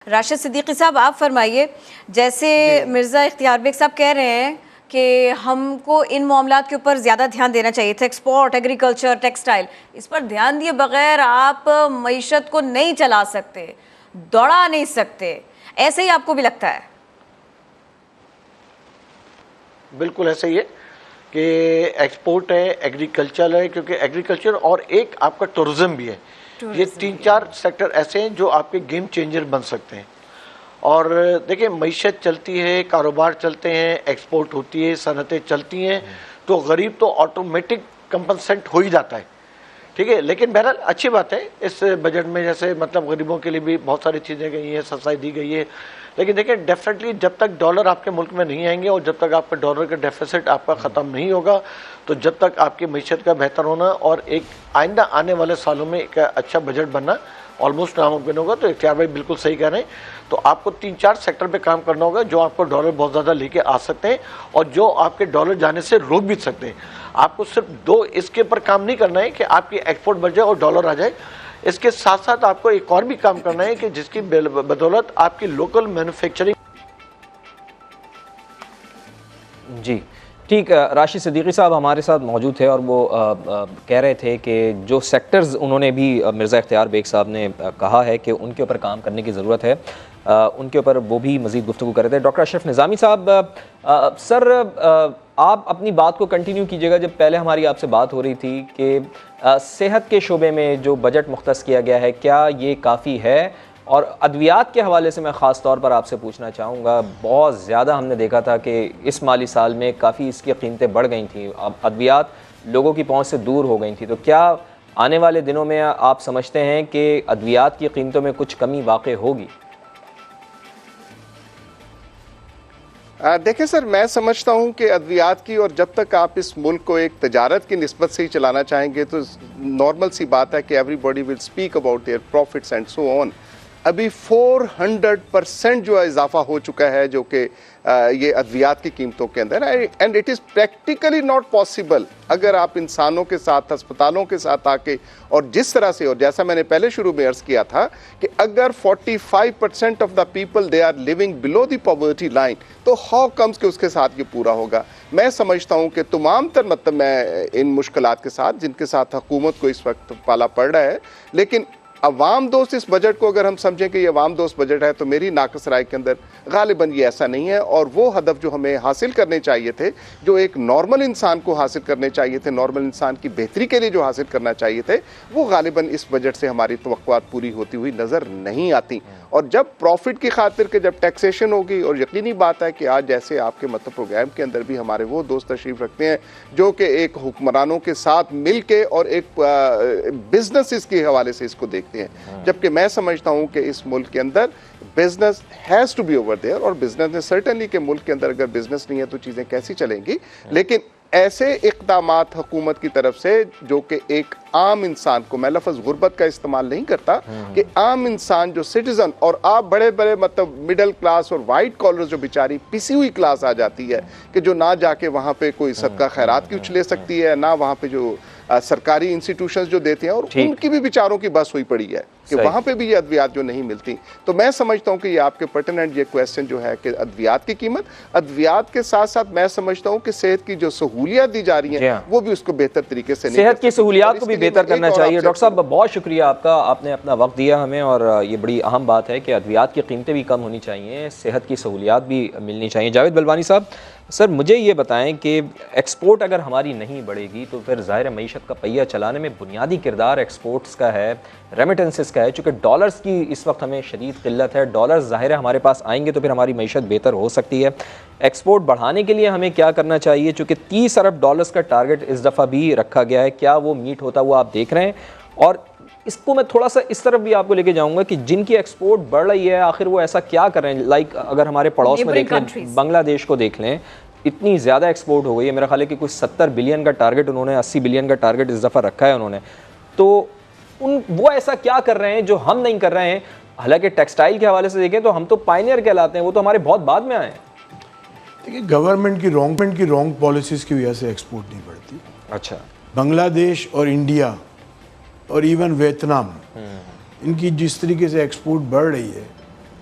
راشد صدیقی صاحب آپ فرمائیے، جیسے مرزا اختیار بیگ صاحب کہہ رہے ہیں کہ ہم کو ان معاملات کے اوپر زیادہ دھیان دینا چاہیے تھا، ایکسپورٹ، ایگریکلچر، ٹیکسٹائل، اس پر دھیان دیے بغیر آپ معیشت کو نہیں چلا سکتے، دوڑا نہیں سکتے، ایسے ہی آپ کو بھی لگتا ہے؟ بالکل ایسا ہی ہے کہ ایکسپورٹ ہے، ایگریکلچر ہے، کیونکہ ایگریکلچر اور ایک آپ کا ٹورزم بھی ہے. یہ 3-4 سیکٹر ایسے ہیں جو آپ کے گیم چینجر بن سکتے ہیں. اور دیکھیں معیشت چلتی ہے، کاروبار چلتے ہیں، ایکسپورٹ ہوتی ہے، صنعتیں چلتی ہیں، تو غریب تو آٹومیٹک کمپنسیٹ ہو ہی جاتا ہے. ٹھیک ہے، لیکن بہرحال اچھی بات ہے اس بجٹ میں، جیسے مطلب غریبوں کے لیے بھی بہت ساری چیزیں گئی ہیں، سبسڈی دی گئی ہے. لیکن دیکھیں ڈیفینیٹلی جب تک ڈالر آپ کے ملک میں نہیں آئیں گے اور جب تک آپ کا ڈالر کا ڈیفیسٹ آپ کا ختم نہیں ہوگا، تو جب تک آپ کی معیشت کا بہتر ہونا اور ایک آئندہ آنے والے سالوں میں ایک اچھا بجٹ بننا آلموسٹ ناممکن ہوگا. تو اختیار بھائی بالکل صحیح کہہ رہے ہیں. تو آپ کو 3-4 سیکٹر پہ کام کرنا ہوگا جو آپ کو ڈالر بہت زیادہ لے کے آ سکتے ہیں اور جو آپ کے ڈالر جانے سے روک بھی سکتے ہیں. آپ کو صرف 2 اس کے اوپر کام نہیں کرنا ہے کہ آپ کی ایکسپورٹ بڑھ جائے اور ڈالر آ جائے. اس کے ساتھ ساتھ آپ کو ایک اور بھی کام کرنا ہے کہ جس کی بدولت آپ کی لوکل مینوفیکچرنگ. جی ٹھیک، راشد صدیقی صاحب ہمارے ساتھ موجود تھے اور وہ کہہ رہے تھے کہ جو سیکٹرز انہوں نے بھی مرزا اختیار بیگ صاحب نے کہا ہے کہ ان کے اوپر کام کرنے کی ضرورت ہے، ان کے اوپر وہ بھی مزید گفتگو کر رہے تھے. ڈاکٹر اشرف نظامی صاحب، سر آپ اپنی بات کو کنٹینیو کیجیے گا. جب پہلے ہماری آپ سے بات ہو رہی تھی کہ صحت کے شعبے میں جو بجٹ مختص کیا گیا ہے کیا یہ کافی ہے؟ اور ادویات کے حوالے سے میں خاص طور پر آپ سے پوچھنا چاہوں گا، بہت زیادہ ہم نے دیکھا تھا کہ اس مالی سال میں کافی اس کی قیمتیں بڑھ گئی تھیں، اب ادویات لوگوں کی پہنچ سے دور ہو گئی تھیں. تو کیا آنے والے دنوں میں آپ سمجھتے ہیں کہ ادویات کی قیمتوں میں کچھ کمی واقع ہوگی؟ دیکھیں سر، میں سمجھتا ہوں کہ ادویات کی، اور جب تک آپ اس ملک کو ایک تجارت کی نسبت سے ہی چلانا چاہیں گے تو نارمل سی بات ہے کہ everybody will speak about their profits and so on. ابھی 400% جو اضافہ ہو چکا ہے جو کہ یہ ادویات کی قیمتوں کے اندر، and it is practically not possible اگر آپ انسانوں کے ساتھ، ہسپتالوں کے ساتھ آ کے، اور جس طرح سے، اور جیسا میں نے پہلے شروع میں عرض کیا تھا کہ اگر 45% of the people they are living below the poverty line, تو ہاؤ کمز کہ اس کے ساتھ یہ پورا ہوگا. میں سمجھتا ہوں کہ تمام تر مطلب میں ان مشکلات کے ساتھ جن کے ساتھ حکومت کو اس وقت پالا پڑ رہا ہے، لیکن عوام دوست اس بجٹ کو اگر ہم سمجھیں کہ یہ عوام دوست بجٹ ہے تو میری ناقص رائے کے اندر غالباً یہ ایسا نہیں ہے. اور وہ ہدف جو ہمیں حاصل کرنے چاہیے تھے، جو ایک نارمل انسان کو حاصل کرنے چاہیے تھے، نارمل انسان کی بہتری کے لیے جو حاصل کرنا چاہیے تھے، وہ غالباً اس بجٹ سے ہماری توقعات پوری ہوتی ہوئی نظر نہیں آتی. اور جب پروفٹ کی خاطر کہ جب ٹیکسیشن ہوگی، اور یقینی بات ہے کہ آج جیسے آپ کے مطلب پروگرام کے اندر بھی ہمارے وہ دوست تشریف رکھتے ہیں جو کہ ایک حکمرانوں کے ساتھ مل کے اور ایک بزنس کے حوالے سے اس کو دیکھتے ہیں، جبکہ میں سمجھتا ہوں کہ اس ملک کے اندر business has to be over there. اور بزنس نے سرٹنلی کہ ملک کے اندر اگر بزنس نہیں ہے تو چیزیں کیسی چلیں گی. لیکن ایسے اقدامات حکومت کی طرف سے جو کہ ایک عام انسان کو، میں لفظ غربت کا استعمال نہیں کرتا، کہ عام انسان جو سٹیزن، اور آپ بڑے بڑے مطلب مڈل کلاس اور وائٹ کالر جو بیچاری پسی ہوئی کلاس آ جاتی ہے کہ جو نہ جا کے وہاں پہ کوئی صدقہ خیرات کی لے سکتی ہے، نہ وہاں پہ جو سرکاری انسٹیٹیوشنز جو دیتے ہیں، اور ان کی بھی بیچاروں کی بس ہوئی پڑی ہے کہ وہاں پہ بھی یہ ادویات جو نہیں ملتی. تو میں سمجھتا ہوں کہ یہ آپ کے پرٹیننٹ یہ کویسچن جو ہے کہ ادویات کی قیمت، ادویات کے ساتھ ساتھ میں سمجھتا ہوں کہ صحت کی جو سہولیات دی جا رہی ہیں وہ بھی اس کو بہتر طریقے سے نہیں، صحت کی سہولیات کو بھی بہتر کرنا چاہیے. ڈاکٹر صاحب بہت شکریہ آپ کا، آپ نے اپنا وقت دیا ہمیں، اور یہ بڑی اہم بات ہے کہ ادویات کی قیمتیں بھی کم ہونی چاہیے، صحت کی سہولیات بھی ملنی چاہیے. جاوید بلوانی صاحب، سر مجھے یہ بتائیں کہ ایکسپورٹ اگر ہماری نہیں بڑھے گی تو پھر ظاہر معیشت کا پہیہ چلانے میں بنیادی کردار ایکسپورٹس کا ہے، ریمیٹنسز کا ہے. چونکہ ڈالرز کی اس وقت ہمیں شدید قلت ہے، ڈالرز ظاہر ہے ہمارے پاس آئیں گے تو پھر ہماری معیشت بہتر ہو سکتی ہے. ایکسپورٹ بڑھانے کے لیے ہمیں کیا کرنا چاہیے؟ چونکہ 30 ارب ڈالرز کا ٹارگٹ اس دفعہ بھی رکھا گیا ہے، کیا وہ میٹ ہوتا ہوا آپ دیکھ رہے ہیں؟ اور اس کو میں تھوڑا سا اس طرف بھی آپ کو لے کے جاؤں گا کہ جن کی ایکسپورٹ بڑھ رہی ہے آخر وہ ایسا کیا کر رہے ہیں؟ لائک اگر ہمارے پڑوس میں دیکھ لیں، بنگلہ دیش کو دیکھ لیں، اتنی زیادہ ایکسپورٹ ہو گئی ہے، میرا خیال ہے کہ کچھ 70 بلین کا ٹارگٹ انہوں نے، 80 بلین کا ٹارگٹ اس دفعہ رکھا ہے انہوں نے. تو وہ ایسا کیا کر رہے ہیں جو ہم نہیں کر رہے ہیں؟ حالانکہ ٹیکسٹائل کے حوالے سے دیکھیں تو ہم تو پائنیئر کہلاتے ہیں، وہ تو ہمارے بہت بعد میں آئے ہیں. دیکھیے گورنمنٹ کی رانگ پالیسیز کی وجہ سے ایکسپورٹ نہیں بڑھتی. اچھا، بنگلہ دیش اور انڈیا اور ایون ویتنام، ان کی جس طریقے سے ایکسپورٹ بڑھ رہی ہے،